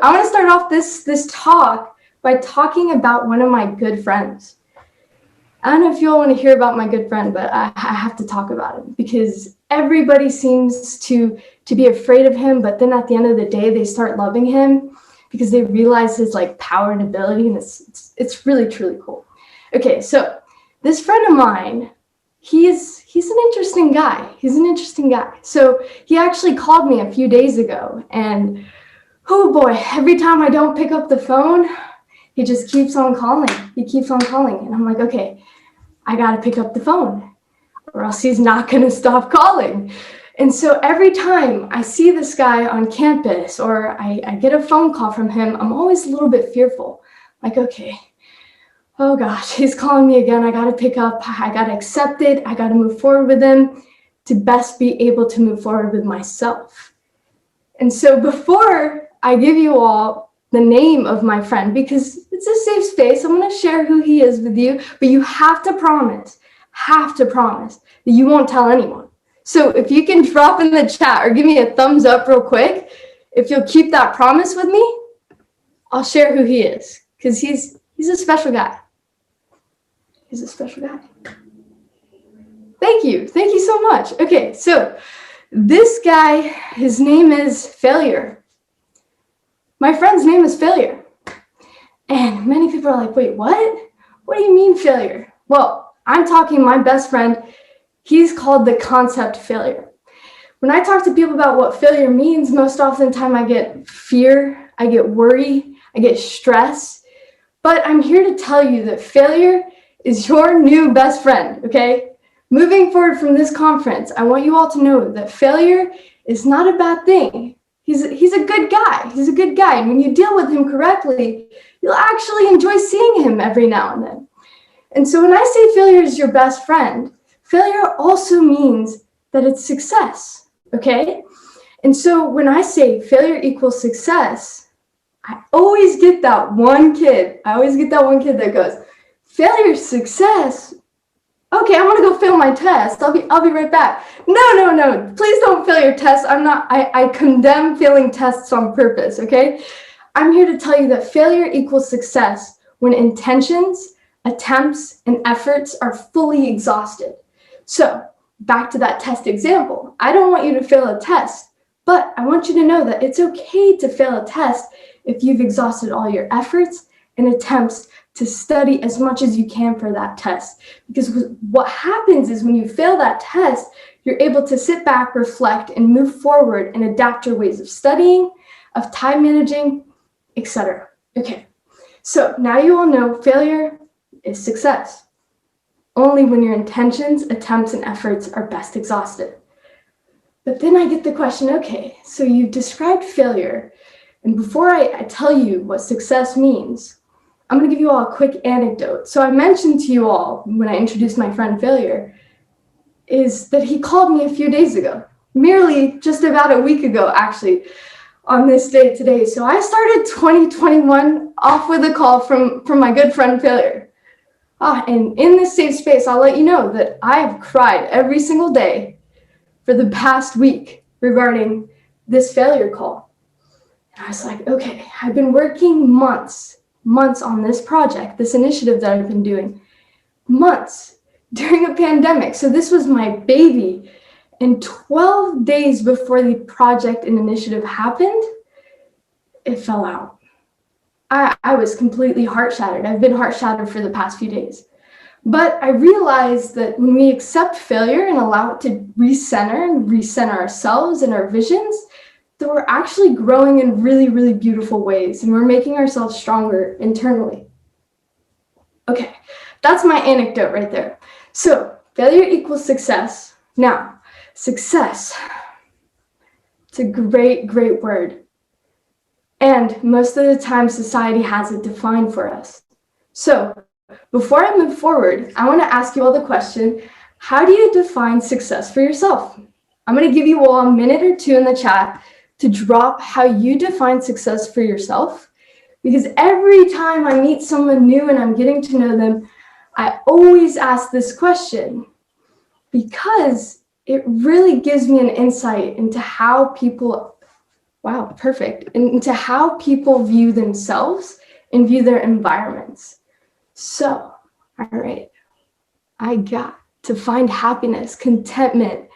I want to start off this talk by talking about one of my good friends. I don't know if you all want to hear about my good friend, but I have to talk about him because everybody seems to be afraid of him, but then at the end of the day, they start loving him because they realize his like power and ability, and it's really, truly cool. Okay, so this friend of mine, he's an interesting guy. He's an interesting guy. So he actually called me a few days ago, and oh boy, every time I don't pick up the phone, he just keeps on calling. He keeps on calling, and I'm like, okay, I got to pick up the phone or else he's not going to stop calling. And so every time I see this guy on campus or I get a phone call from him, I'm always a little bit fearful. Like, okay, oh gosh, he's calling me again. I got to pick up. I got to accept it. I got to move forward with him to best be able to move forward with myself. And so before I give you all the name of my friend, because it's a safe space, I'm going to share who he is with you, but you have to promise that you won't tell anyone. So if you can drop in the chat or give me a thumbs up real quick, if you'll keep that promise with me, I'll share who he is, because he's a special guy. He's a special guy. Thank you so much. Okay, so this guy, his name is Failure. My friend's name is Failure. And many people are like, wait, what? What do you mean failure? Well, I'm talking my best friend. He's called the concept failure. When I talk to people about what failure means, most often the time I get fear, I get worry, I get stress. But I'm here to tell you that failure is your new best friend, okay? Moving forward from this conference, I want you all to know that failure is not a bad thing. He's a good guy. He's a good guy. And when you deal with him correctly, you'll actually enjoy seeing him every now and then. And so when I say failure is your best friend, failure also means that it's success, okay? And so when I say failure equals success, I always get that one kid. That goes, failure is success? Okay, I'm gonna go fail my test. I'll be right back. No. Please don't fail your test. I condemn failing tests on purpose, okay? I'm here to tell you that failure equals success when intentions, attempts, and efforts are fully exhausted. So back to that test example. I don't want you to fail a test, but I want you to know that it's okay to fail a test if you've exhausted all your efforts and attempts to study as much as you can for that test. Because what happens is when you fail that test, you're able to sit back, reflect, and move forward and adapt your ways of studying, of time managing, etc. Okay, so now you all know failure is success only when your intentions, attempts, and efforts are best exhausted. But then I get the question, okay, so you described failure, and before I tell you what success means, I'm going to give you all a quick anecdote. So I mentioned to you all when I introduced my friend Failure is that he called me a few days ago, merely just about a week ago, actually, on this day today. So I started 2021 off with a call from my good friend Failure. And in this safe space, I'll let you know that I've cried every single day for the past week regarding this failure call. And I was like, okay, I've been working months on this project, this initiative that I've been doing, months during a pandemic. So this was my baby. And 12 days before the project and initiative happened, it fell out. I was completely heart-shattered. I've been heart-shattered for the past few days. But I realized that when we accept failure and allow it to recenter ourselves and our visions, that we're actually growing in really, really beautiful ways, and we're making ourselves stronger internally. Okay, that's my anecdote right there. So failure equals success. Now, success, it's a great, great word. And most of the time, society has it defined for us. So before I move forward, I want to ask you all the question, how do you define success for yourself? I'm going to give you all a minute or two in the chat to drop how you define success for yourself. Because every time I meet someone new and I'm getting to know them, I always ask this question because it really gives me an insight into how people Wow, perfect. And into how people view themselves and view their environments. So, all right, I got to find happiness, contentment,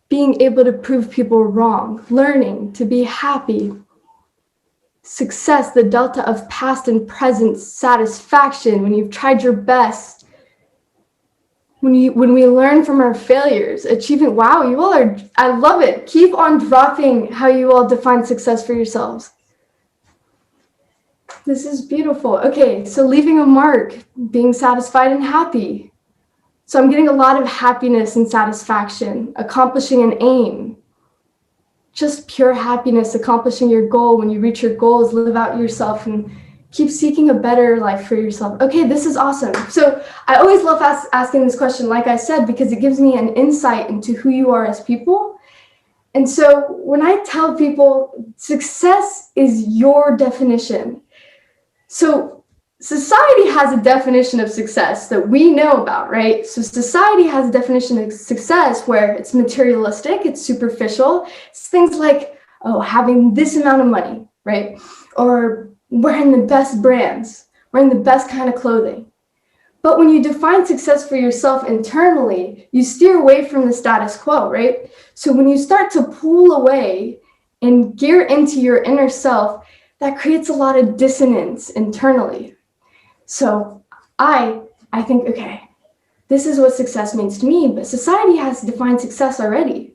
being able to prove people wrong, learning to be happy, success, the delta of past and present, satisfaction when you've tried your best, when we learn from our failures, achievement. Wow, you all are, I love it. Keep on dropping how you all define success for yourselves. This is beautiful. Okay, so leaving a mark, being satisfied and happy. So I'm getting a lot of happiness and satisfaction, accomplishing an aim, just pure happiness, accomplishing your goal. When you reach your goals, live out yourself and keep seeking a better life for yourself. Okay, this is awesome. So I always love asking this question, like I said, because it gives me an insight into who you are as people. And so when I tell people success is your definition, so society has a definition of success that we know about, right? So society has a definition of success where it's materialistic, it's superficial. It's things like, oh, having this amount of money, right? Or wearing the best brands, wearing the best kind of clothing. But when you define success for yourself internally, you steer away from the status quo, right? So when you start to pull away and gear into your inner self, that creates a lot of dissonance internally. So I think, okay, this is what success means to me, but society has defined success already.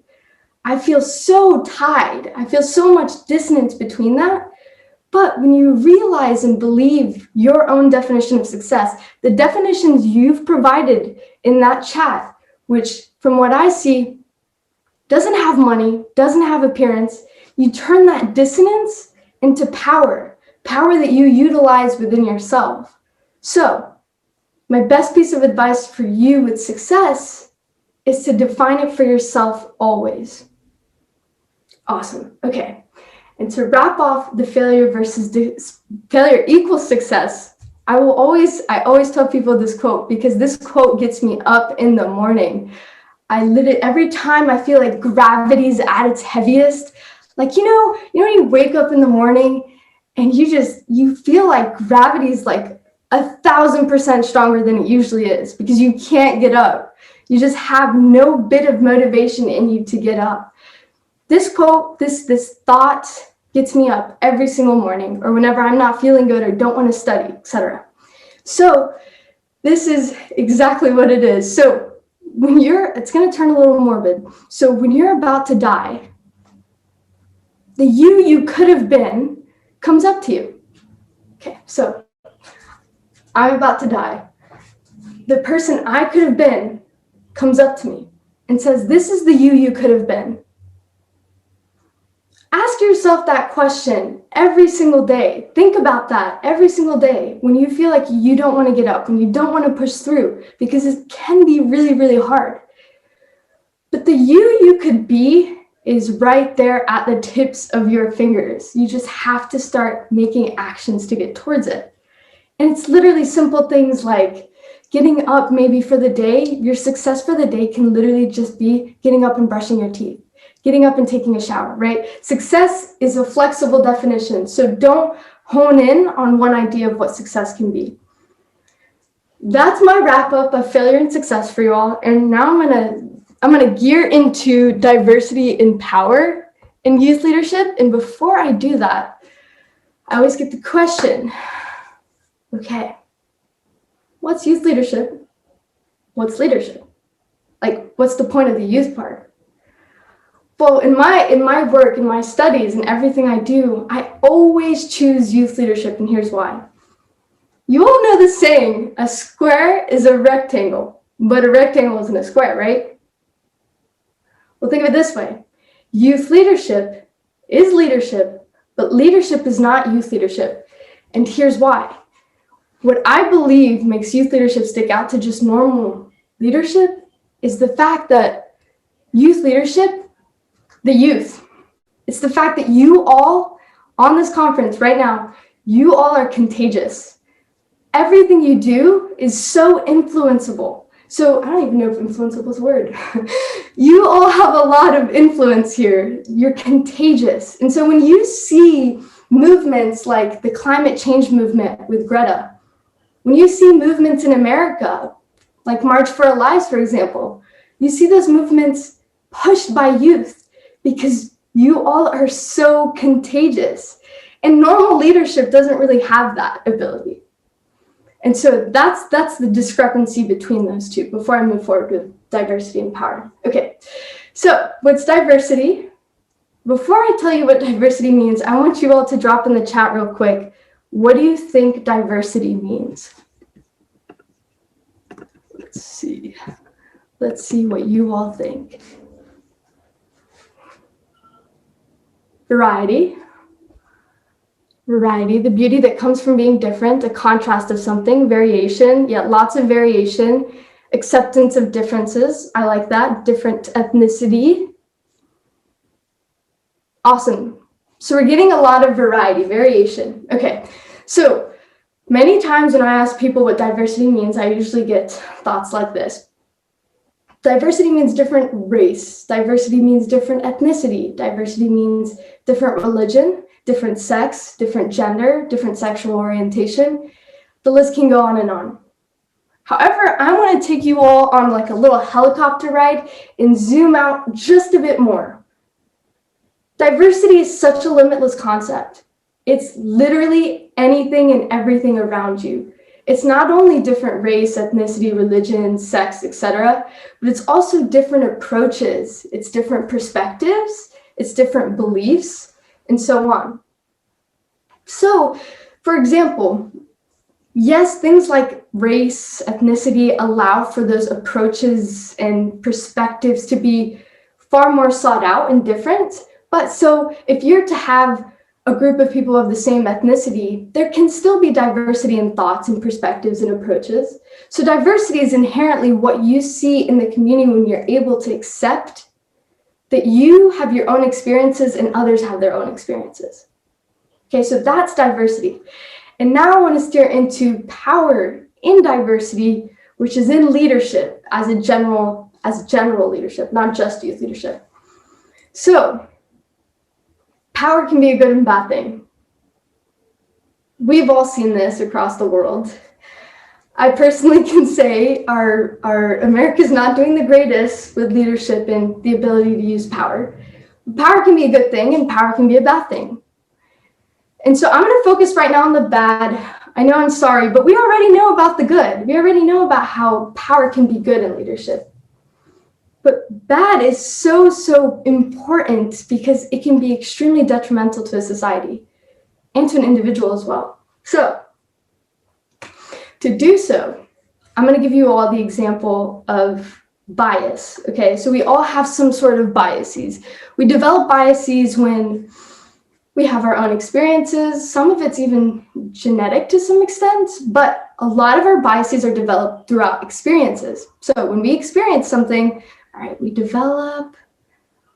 I feel so tied. I feel so much dissonance between that. But when you realize and believe your own definition of success, the definitions you've provided in that chat, which from what I see, doesn't have money, doesn't have appearance, you turn that dissonance into power that you utilize within yourself. So my best piece of advice for you with success is to define it for yourself always. Awesome. Okay. And to wrap off the failure equals success, I always tell people this quote because this quote gets me up in the morning. Every time I feel like gravity's at its heaviest, like, when you wake up in the morning and you feel like gravity's like 1,000% stronger than it usually is because you can't get up. You just have no bit of motivation in you to get up. This quote, this thought gets me up every single morning or whenever I'm not feeling good or don't want to study, etc. So this is exactly what it is. So it's going to turn a little morbid. So when you're about to die, the you could have been comes up to you. Okay, so I'm about to die. The person I could have been comes up to me and says, this is the you could have been. Ask yourself that question every single day. Think about that every single day when you feel like you don't want to get up, when you don't want to push through, because it can be really, really hard. But the you could be is right there at the tips of your fingers. You just have to start making actions to get towards it. And it's literally simple things like getting up maybe for the day. Your success for the day can literally just be getting up and brushing your teeth, getting up and taking a shower, right? Success is a flexible definition. So don't hone in on one idea of what success can be. That's my wrap up of failure and success for you all. And now I'm gonna gear into diversity and power in youth leadership. And before I do that, I always get the question, okay, what's youth leadership? What's leadership? Like, what's the point of the youth part? Well, in my work, in my studies, and everything I do, I always choose youth leadership, and here's why. You all know the saying, a square is a rectangle, but a rectangle isn't a square, right? Well, think of it this way. Youth leadership is leadership, but leadership is not youth leadership. And here's why. What I believe makes youth leadership stick out to just normal leadership is the fact that youth leadership, the youth, it's the fact that you all on this conference right now, you all are contagious. Everything you do is so influenceable. So I don't even know if influenceable is a word. You all have a lot of influence here. You're contagious. And so when you see movements like the climate change movement with Greta, when you see movements in America, like March for Our Lives, for example, you see those movements pushed by youth because you all are so contagious. And normal leadership doesn't really have that ability. And so that's the discrepancy between those two before I move forward with diversity and power. Okay, so what's diversity? Before I tell you what diversity means, I want you all to drop in the chat real quick. What do you think diversity means? Let's see. Let's see what you all think. Variety. Variety, the beauty that comes from being different, a contrast of something, variation, yeah, lots of variation, acceptance of differences. I like that. Different ethnicity. Awesome. So we're getting a lot of variety, variation. Okay, so many times when I ask people what diversity means, I usually get thoughts like this. Diversity means different race. Diversity means different ethnicity. Diversity means different religion, different sex, different gender, different sexual orientation. The list can go on and on. However, I want to take you all on like a little helicopter ride and zoom out just a bit more. Diversity is such a limitless concept. It's literally anything and everything around you. It's not only different race, ethnicity, religion, sex, etc., but it's also different approaches. It's different perspectives. It's different beliefs, and so on. So, for example, yes, things like race, ethnicity allow for those approaches and perspectives to be far more sought out and different. But so if you're to have a group of people of the same ethnicity, there can still be diversity in thoughts and perspectives and approaches. So diversity is inherently what you see in the community when you're able to accept that you have your own experiences and others have their own experiences. Okay, so that's diversity. And now I want to steer into power in diversity, which is in leadership as general leadership, not just youth leadership. So power can be a good and bad thing. We've all seen this across the world. I personally can say our America's not doing the greatest with leadership and the ability to use power. Power can be a good thing and power can be a bad thing. And so I'm going to focus right now on the bad. I know I'm sorry, but we already know about the good. We already know about how power can be good in leadership. But bad is so important because it can be extremely detrimental to a society and to an individual as well. So to do so, I'm going to give you all the example of bias. Okay, so we all have some sort of biases. We develop biases when we have our own experiences. Some of it's even genetic to some extent, but a lot of our biases are developed throughout experiences. So when we experience something, all right, we develop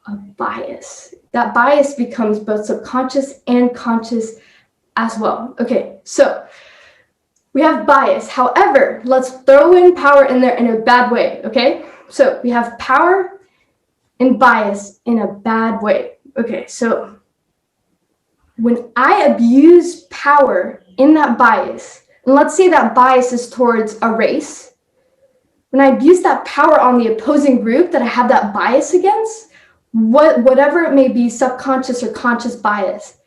a bias. That bias becomes both subconscious and conscious as well. Okay, so we have bias. However, let's throw in power in there in a bad way, okay? So we have power and bias in a bad way. Okay, so when I abuse power in that bias, and let's say that bias is towards a race, when I abuse that power on the opposing group that I have that bias against, whatever it may be, subconscious or conscious bias,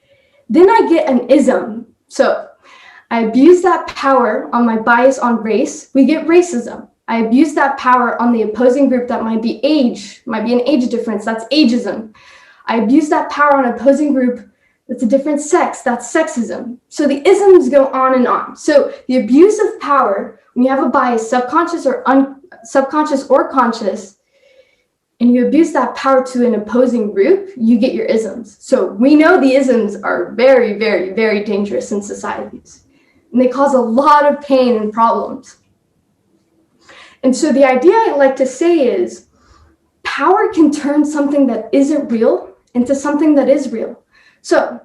then I get an ism. So I abuse that power on my bias on race, we get racism. I abuse that power on the opposing group that might be an age difference, that's ageism. I abuse that power on an opposing group that's a different sex, that's sexism. So the isms go on and on. So the abuse of power, when you have a bias, subconscious or conscious, and you abuse that power to an opposing group, you get your isms. So we know the isms are very, very, very dangerous in societies. And they cause a lot of pain and problems. And so the idea I like to say is power can turn something that isn't real into something that is real. So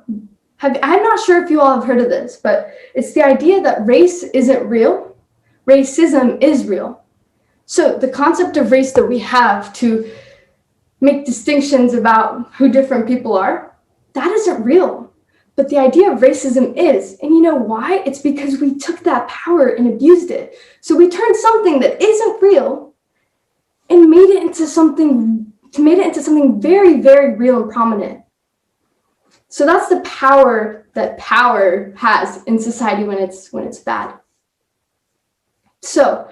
I'm not sure if you all have heard of this, but it's the idea that race isn't real. Racism is real. So the concept of race that we have to make distinctions about who different people are, that isn't real. But the idea of racism is, and you know why? It's because we took that power and abused it. So we turned something that isn't real and made it into something very, very real and prominent. So that's the power that power has in society when it's bad. So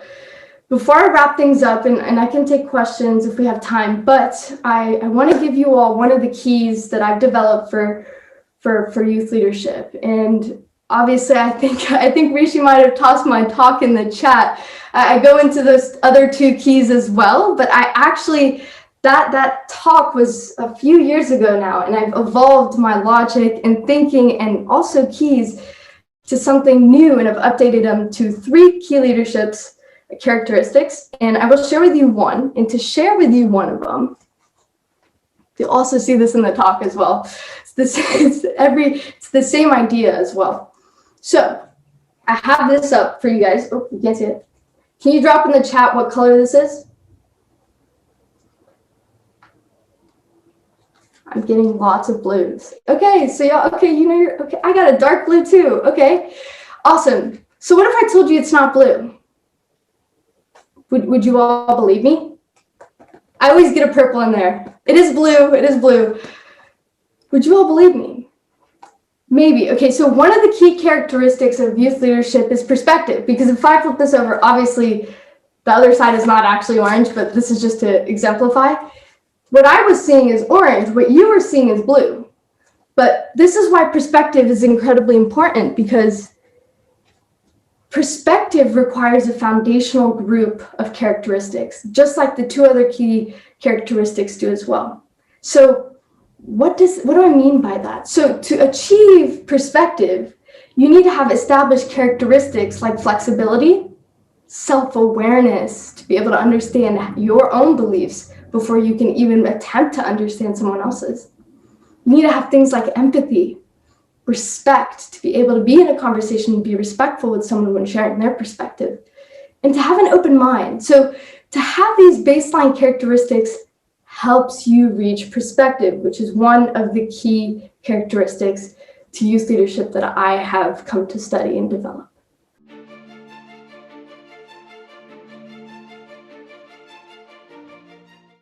before I wrap things up, and I can take questions if we have time, but I want to give you all one of the keys that I've developed for youth leadership. And obviously, I think Rishi might have tossed my talk in the chat. I go into those other two keys as well, but I actually, that talk was a few years ago now, and I've evolved my logic and thinking and also keys to something new, and I've updated them to 3 key leaderships characteristics, and I will share with you one. And to share with you one of them, you'll also see this in the talk as well. It's the same idea as well. So I have this up for you guys. Oh, you can't see it. Can you drop in the chat what color this is? I'm getting lots of blues. Okay, so y'all, okay, you know, you're okay. I got a dark blue too. Okay, awesome. So what if I told you it's not blue? Would you all believe me? I always get a purple in there. It is blue. It is blue. Would you all believe me? Maybe. Okay, so one of the key characteristics of youth leadership is perspective, because if I flip this over, obviously the other side is not actually orange, but this is just to exemplify. What I was seeing is orange. What you were seeing is blue. But this is why perspective is incredibly important, because perspective requires a foundational group of characteristics, just like the 2 other key characteristics do as well. So what do I mean by that? So to achieve perspective, you need to have established characteristics like flexibility, self-awareness, to be able to understand your own beliefs before you can even attempt to understand someone else's. You need to have things like empathy, respect, to be able to be in a conversation and be respectful with someone when sharing their perspective, and to have an open mind. So to have these baseline characteristics helps you reach perspective, which is one of the key characteristics to youth leadership that I have come to study and develop.